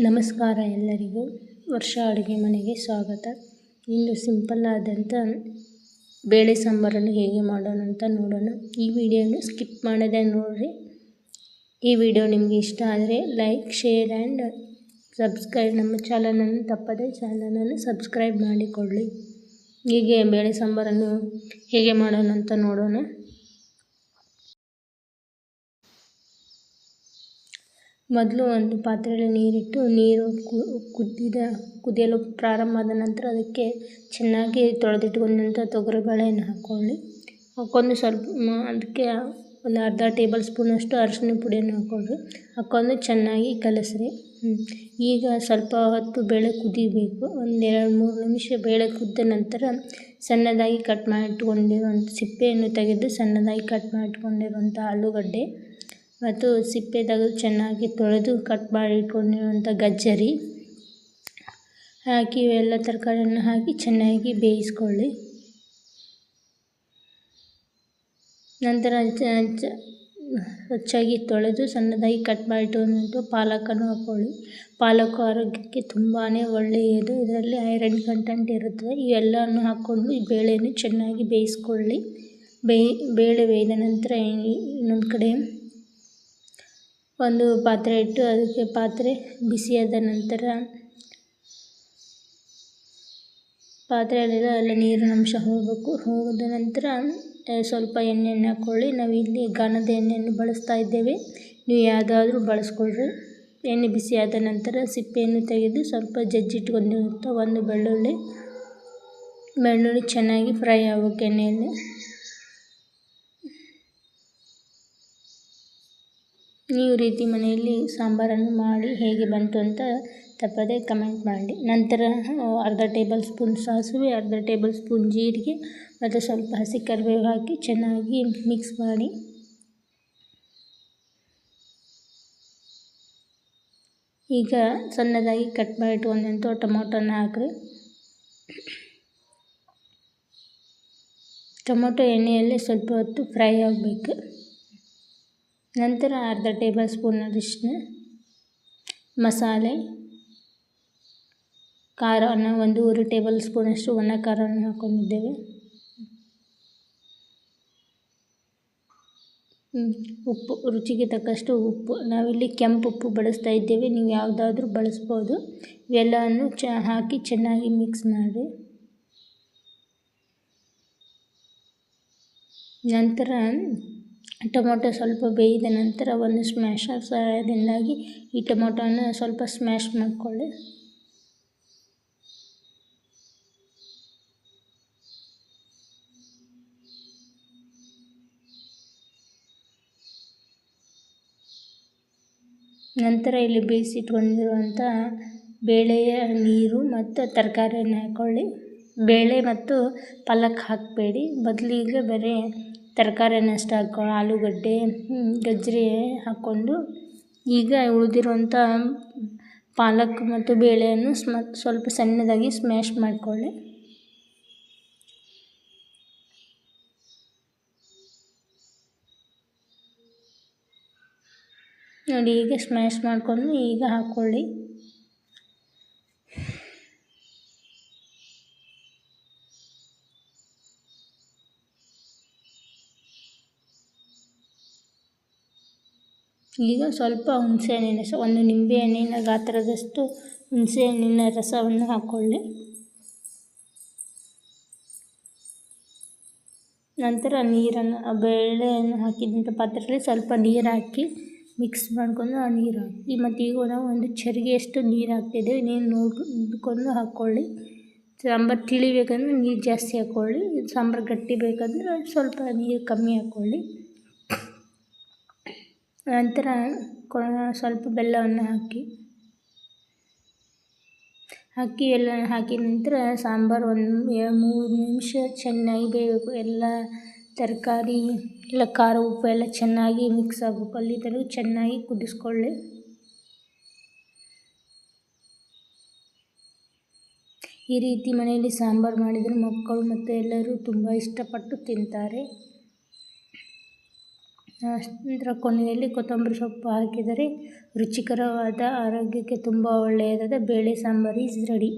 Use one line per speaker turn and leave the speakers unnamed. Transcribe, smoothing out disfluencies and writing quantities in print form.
ನಮಸ್ಕಾರ ಎಲ್ಲರಿಗೂ. ವರ್ಷ ಅಡುಗೆ ಮನೆಗೆ ಸ್ವಾಗತ. ಇಂದು ಸಿಂಪಲ್ ಆದಂಥ ಬೇಳೆ ಸಾಂಬಾರನ್ನು ಹೇಗೆ ಮಾಡೋಣ ಅಂತ ನೋಡೋಣ. ಈ ವಿಡಿಯೋನ ಸ್ಕಿಪ್ ಮಾಡದೆ ನೋಡಿರಿ. ಈ ವಿಡಿಯೋ ನಿಮಗೆ ಇಷ್ಟ ಆದರೆ ಲೈಕ್, ಶೇರ್ ಆ್ಯಂಡ್ ಸಬ್ಸ್ಕ್ರೈಬ್. ನಮ್ಮ ಚಾನಲನ್ನು ತಪ್ಪದೆ ಚಾನಲನ್ನು ಸಬ್ಸ್ಕ್ರೈಬ್ ಮಾಡಿಕೊಳ್ಳಿ. ಹೀಗೆ ಬೇಳೆ ಸಾಂಬಾರನ್ನು ಹೇಗೆ ಮಾಡೋಣ ಅಂತ ನೋಡೋಣ. ಮೊದಲು ಒಂದು ಪಾತ್ರೆಯಲ್ಲಿ ನೀರಿಟ್ಟು ನೀರು ಕುದಿಯಲು ಪ್ರಾರಂಭ ಆದ ನಂತರ ಅದಕ್ಕೆ ಚೆನ್ನಾಗಿ ತೊಳೆದಿಟ್ಕೊಂಡಂಥ ತೊಗರಿಬೇಳೆಯನ್ನು ಹಾಕ್ಕೊಂಡು ಸ್ವಲ್ಪ ಅದಕ್ಕೆ ಒಂದು ಅರ್ಧ ಟೇಬಲ್ ಸ್ಪೂನಷ್ಟು ಅರಿಶಿನ ಪುಡಿಯನ್ನು ಹಾಕ್ಕೊಂಡು ಚೆನ್ನಾಗಿ ಕಲಸ್ರಿ. ಈಗ ಸ್ವಲ್ಪ ಹೊತ್ತು ಬೇಳೆ ಕುದಿಬೇಕು. ಒಂದು 2-3 ನಿಮಿಷ ಬೇಳೆ ಕುದ್ದ ನಂತರ ಸಣ್ಣದಾಗಿ ಕಟ್ ಮಾಡಿಟ್ಕೊಂಡಿರುವಂಥ ಸಿಪ್ಪೆಯನ್ನು ತೆಗೆದು ಸಣ್ಣದಾಗಿ ಕಟ್ ಮಾಡಿಟ್ಕೊಂಡಿರುವಂಥ ಆಲೂಗಡ್ಡೆ ಮತ್ತು ಸಿಪ್ಪೆ ತೆಗೆದು ಚೆನ್ನಾಗಿ ತೊಳೆದು ಕಟ್ ಮಾಡಿ ಇಟ್ಕೊಂಡಿರುವಂಥ ಗಜ್ಜರಿ ಹಾಕಿ ಇವೆಲ್ಲ ತರಕಾರಿಯನ್ನು ಹಾಕಿ ಚೆನ್ನಾಗಿ ಬೇಯಿಸ್ಕೊಳ್ಳಿ. ನಂತರ ಸ್ವಚ್ಛಾಗಿ ತೊಳೆದು ಸಣ್ಣದಾಗಿ ಕಟ್ ಮಾಡಿ ಇಟ್ಕೊಂಡಿದ್ದು ಪಾಲಕನ್ನು ಹಾಕ್ಕೊಳ್ಳಿ. ಪಾಲಕು ಆರೋಗ್ಯಕ್ಕೆ ತುಂಬಾ ಒಳ್ಳೆಯದು. ಇದರಲ್ಲಿ ಐರನ್ ಕಂಟೆಂಟ್ ಇರುತ್ತದೆ. ಇವೆಲ್ಲವನ್ನು ಹಾಕ್ಕೊಂಡು ಈ ಬೇಳೆಯನ್ನು ಚೆನ್ನಾಗಿ ಬೇಯಿಸ್ಕೊಳ್ಳಿ. ಬೇಳೆ ಬೇಯ್ದ ನಂತರ ಇನ್ನೊಂದು ಕಡೆ ಒಂದು ಪಾತ್ರೆ ಇಟ್ಟು ಅದಕ್ಕೆ ಪಾತ್ರೆ ಬಿಸಿಯಾದ ನಂತರ ಪಾತ್ರೆಯಲ್ಲೆಲ್ಲ ನೀರಿನ ಅಂಶ ಹೋದ ನಂತರ ಸ್ವಲ್ಪ ಎಣ್ಣೆಯನ್ನು ಹಾಕ್ಕೊಳ್ಳಿ. ನಾವಿಲ್ಲಿ ಗಾಣದ ಎಣ್ಣೆಯನ್ನು ಬಳಸ್ತಾ ಇದ್ದೇವೆ. ನೀವು ಯಾವುದಾದ್ರೂ ಬಳಸ್ಕೊಳ್ರಿ. ಎಣ್ಣೆ ಬಿಸಿಯಾದ ನಂತರ ಸಿಪ್ಪೆಯನ್ನು ತೆಗೆದು ಸ್ವಲ್ಪ ಜಜ್ಜಿಟ್ಕೊಂಡಿರುವಂಥ ಒಂದು ಬೆಳ್ಳುಳ್ಳಿ ಚೆನ್ನಾಗಿ ಫ್ರೈ ಆಗಬೇಕು ಎಣ್ಣೆಯಲ್ಲಿ. ನೀವು ರೀತಿ ಮನೆಯಲ್ಲಿ ಸಾಂಬಾರನ್ನು ಮಾಡಿ ಹೇಗೆ ಬಂತು ಅಂತ ತಪ್ಪದೆ ಕಮೆಂಟ್ ಮಾಡಿ. ನಂತರ ಅರ್ಧ ಟೇಬಲ್ ಸ್ಪೂನ್ ಸಾಸಿವೆ, ಅರ್ಧ ಟೇಬಲ್ ಸ್ಪೂನ್ ಜೀರಿಗೆ ಮತ್ತು ಸ್ವಲ್ಪ ಹಸಿ ಕರಿಬೇವು ಹಾಕಿ ಚೆನ್ನಾಗಿ ಮಿಕ್ಸ್ ಮಾಡಿ. ಈಗ ಸಣ್ಣದಾಗಿ ಕಟ್ ಮಾಡಿ ಇಟ್ಕೊಂಡಂಥ ಟೊಮೊಟೊನ ಹಾಕ್ರಿ. ಟೊಮೊಟೊ ಎಣ್ಣೆಯಲ್ಲಿ ಸ್ವಲ್ಪ ಹೊತ್ತು ಫ್ರೈ ಆಗಬೇಕು. ನಂತರ ಅರ್ಧ ಟೇಬಲ್ ಸ್ಪೂನ್ ಅರಿಶಿನ, ಮಸಾಲೆ, ಖಾರವನ್ನು 1 ಟೇಬಲ್ ಸ್ಪೂನಷ್ಟು ಒಣ ಖಾರವನ್ನು ಹಾಕ್ಕೊಂಡಿದ್ದೇವೆ. ಉಪ್ಪು ರುಚಿಗೆ ತಕ್ಕಷ್ಟು ಉಪ್ಪು. ನಾವಿಲ್ಲಿ ಕೆಂಪು ಉಪ್ಪು ಬಳಸ್ತಾ ಇದ್ದೇವೆ. ನೀವು ಯಾವುದಾದ್ರೂ ಬಳಸ್ಬೋದು. ಇವೆಲ್ಲವನ್ನು ಹಾಕಿ ಚೆನ್ನಾಗಿ ಮಿಕ್ಸ್ ಮಾಡಿ. ನಂತರ ಟೊಮೊಟೊ ಸ್ವಲ್ಪ ಬೇಯ್ದ ನಂತರ ಒಂದು ಸ್ಮ್ಯಾಶರ್ ಸಹಾಯದಿಂದಾಗಿ ಈ ಟೊಮೊಟೊನ ಸ್ವಲ್ಪ ಸ್ಮ್ಯಾಶ್ ಮಾಡಿಕೊಳ್ಳಿ. ನಂತರ ಇಲ್ಲಿ ಬೇಯಿಸಿಟ್ಕೊಂಡಿರುವಂಥ ಬೇಳೆಯ ನೀರು ಮತ್ತು ತರಕಾರಿಯನ್ನು ಹಾಕ್ಕೊಳ್ಳಿ. ಬೇಳೆ ಮತ್ತು ಪಲ್ಲಕ್ ಹಾಕಬೇಡಿ. ಬದಲಿಗೆ ಬರೀ ತರಕಾರಿಯನ್ನು ಅಷ್ಟು ಹಾಕ್ಕೊಳ್ಳಿ. ಆಲೂಗಡ್ಡೆ, ಗಜ್ಜರಿ ಹಾಕ್ಕೊಂಡು ಈಗ ಉಳಿದಿರುವಂಥ ಪಾಲಕ್ ಮತ್ತು ಬೇಳೆಯನ್ನು ಸ್ವಲ್ಪ ಸಣ್ಣದಾಗಿ ಸ್ಮ್ಯಾಶ್ ಮಾಡಿಕೊಳ್ಳಿ. ನೋಡಿ, ಈಗ ಸ್ಮ್ಯಾಶ್ ಮಾಡಿಕೊಂಡು ಈಗ ಹಾಕ್ಕೊಳ್ಳಿ. ಈಗ ಸ್ವಲ್ಪ ಹುಣಸೆಹಣ್ಣಿನ ರಸ, ಒಂದು ನಿಂಬೆಹಣ್ಣಿನ ಗಾತ್ರದಷ್ಟು ಹುಣಸೆಹಣ್ಣಿನ ರಸವನ್ನು ಹಾಕ್ಕೊಳ್ಳಿ. ನಂತರ ನೀರನ್ನು ಬೇಳೆಯನ್ನು ಹಾಕಿದಂಥ ಪಾತ್ರೆಯಲ್ಲಿ ಸ್ವಲ್ಪ ನೀರು ಹಾಕಿ ಮಿಕ್ಸ್ ಮಾಡ್ಕೊಂಡು ಆ ನೀರು ಹಾಕಿ ಮತ್ತು ಈಗ ನಾವು ಒಂದು ಚರಿಗೆಯಷ್ಟು ನೀರು ಹಾಕ್ತಿದ್ದೇವೆ. ನೀರು ನೋಡಿಕೊಂಡು ಹಾಕ್ಕೊಳ್ಳಿ. ಸಾಂಬಾರು ತಿಳಿಬೇಕಂದ್ರೆ ನೀರು ಜಾಸ್ತಿ ಹಾಕ್ಕೊಳ್ಳಿ. ಸಾಂಬಾರು ಗಟ್ಟಿ ಬೇಕಂದ್ರೆ ಸ್ವಲ್ಪ ನೀರು ಕಮ್ಮಿ ಹಾಕ್ಕೊಳ್ಳಿ. ನಂತರ ಸ್ವಲ್ಪ ಬೆಲ್ಲವನ್ನು ಹಾಕಿ ಎಲ್ಲ ಹಾಕಿದ ನಂತರ ಸಾಂಬಾರು 3 ನಿಮಿಷ ಚೆನ್ನಾಗಿ ಬೇಯಬೇಕು. ಎಲ್ಲ ತರಕಾರಿ ಎಲ್ಲ ಖಾರ ಉಪ್ಪು ಎಲ್ಲ ಚೆನ್ನಾಗಿ ಮಿಕ್ಸ್ ಆಗಬೇಕು. ಅಲ್ಲಿ ತನಕ ಚೆನ್ನಾಗಿ ಕುದಿಸ್ಕೊಳ್ಳಿ. ಈ ರೀತಿ ಮನೆಯಲ್ಲಿ ಸಾಂಬಾರು ಮಾಡಿದರೆ ಮಕ್ಕಳು ಮತ್ತು ಎಲ್ಲರೂ ತುಂಬ ಇಷ್ಟಪಟ್ಟು ತಿಂತಾರೆ. ನಂತರ ಕೊನೆಯಲ್ಲಿ ಕೊತ್ತಂಬರಿ ಸೊಪ್ಪು ಹಾಕಿದರೆ ರುಚಿಕರವಾದ ಆರೋಗ್ಯಕ್ಕೆ ತುಂಬ ಒಳ್ಳೆಯದಾದ ಬೇಳೆ ಸಾಂಬಾರು ಈಸ್ ರೆಡಿ.